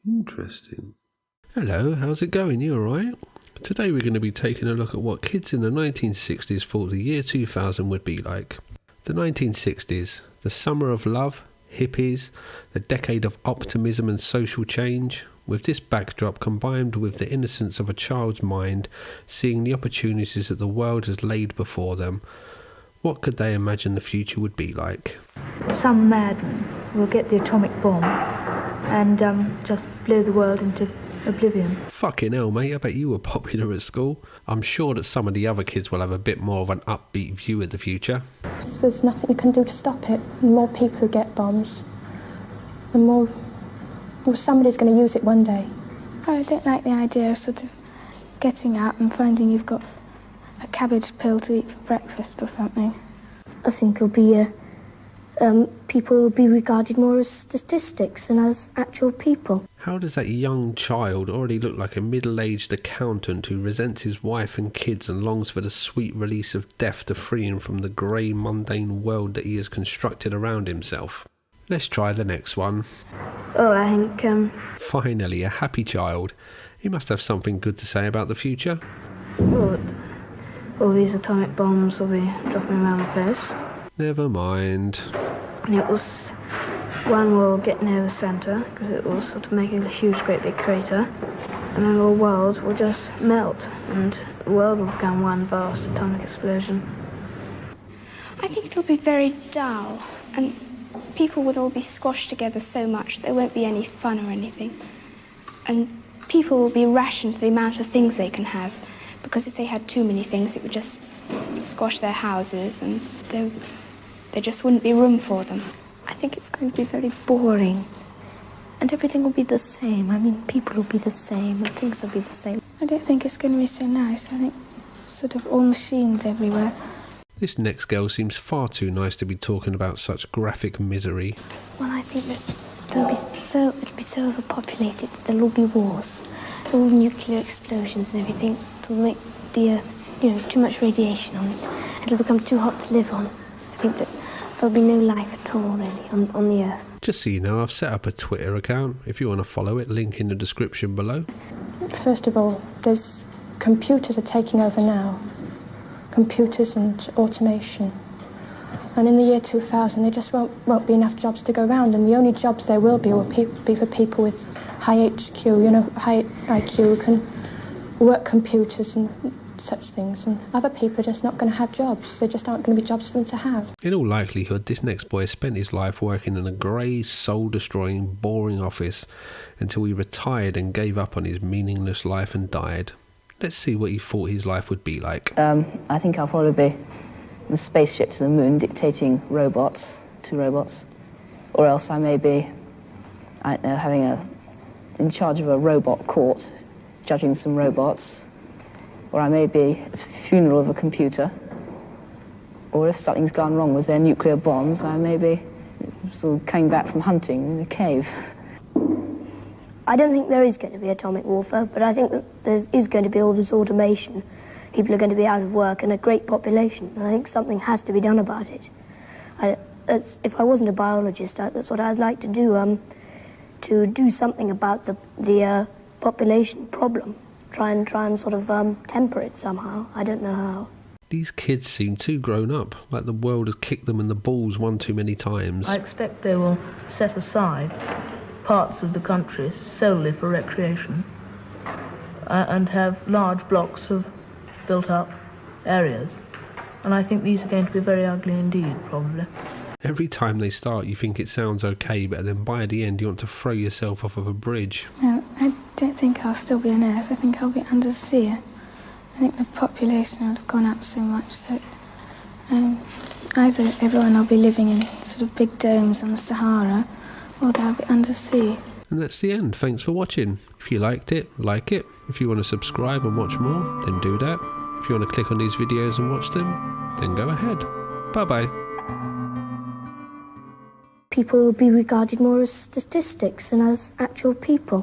Interesting. Hello, how's it going? You alright? Today we're going to be taking a look at what kids in the 1960s thought the year 2000 would be like. The 1960s, the summer of love, hippies, the decade of optimism and social change. With this backdrop combined with the innocence of a child's mind, seeing the opportunities that the world has laid before them, what could they imagine the future would be like? Some madman will get the atomic bomb and just blow the world into oblivion. Fucking hell, mate, I bet you were popular at school. I'm sure that some of the other kids will have a bit more of an upbeat view of the future. There's nothing you can do to stop it. The more people who get bombs, the more... Well, somebody's going to use it one day. I don't like the idea of sort of getting up and finding you've got a cabbage pill to eat for breakfast or something. I think it'll be... people will be regarded more as statistics than as actual people. How does that young child already look like a middle-aged accountant who resents his wife and kids and longs for the sweet release of death to free him from the grey, mundane world that he has constructed around himself? Let's try the next one. Oh, I think... Finally, a happy child. He must have something good to say about the future. Well, all these atomic bombs will be dropping around the place. Never mind. One will get near the centre, because it will sort of make a huge, great big crater, and then the world will just melt, and the world will become one vast atomic explosion. I think it'll be very dull, and people would all be squashed together so much there won't be any fun or anything. And people will be rationed to the amount of things they can have, because if they had too many things, it would just squash their houses, and there just wouldn't be room for them. I think it's going to be very boring. And everything will be the same. I mean, people will be the same and things will be the same. I don't think it's going to be so nice. I think sort of all machines everywhere. This next girl seems far too nice to be talking about such graphic misery. Well, I think that it'll be so overpopulated that there'll all be wars. All nuclear explosions and everything. It'll make the Earth, too much radiation on it. It'll become too hot to live on. I think that there'll be no life at all, really, on the Earth. Just so you know, I've set up a Twitter account. If you want to follow it, link in the description below. First of all, computers are taking over now. Computers and automation. And in the year 2000, there just won't be enough jobs to go around, and the only jobs there will be for people with high HQ, high IQ, who can work computers and such things, and other people are just not going to have jobs. There just aren't going to be jobs for them to have. In all likelihood, this next boy spent his life working in a grey, soul-destroying, boring office until he retired and gave up on his meaningless life and died. Let's see what he thought his life would be like. I think I'll probably be the spaceship to the moon dictating to robots. Or else I may be, I don't know, in charge of a robot court, judging some robots. Or I may be at the funeral of a computer. Or if something's gone wrong with their nuclear bombs, I may be sort of coming back from hunting in a cave. I don't think there is going to be atomic warfare, but I think that there is going to be all this automation. People are going to be out of work and a great population. And I think something has to be done about it. If I wasn't a biologist, that's what I'd like to do something about the population problem. Try and sort of temper it somehow. I don't know how. These kids seem too grown up, like the world has kicked them in the balls one too many times. I expect they will set aside parts of the country solely for recreation and have large blocks of built-up areas. And I think these are going to be very ugly indeed, probably. Every time they start, you think it sounds okay, but then by the end, you want to throw yourself off of a bridge. No, I don't think I'll still be on Earth. I think I'll be under the sea. I think the population will have gone up so much that either everyone will be living in sort of big domes on the Sahara, or they'll be under the sea. And that's the end. Thanks for watching. If you liked it, like it. If you want to subscribe and watch more, then do that. If you want to click on these videos and watch them, then go ahead. Bye-bye. People will be regarded more as statistics than as actual people.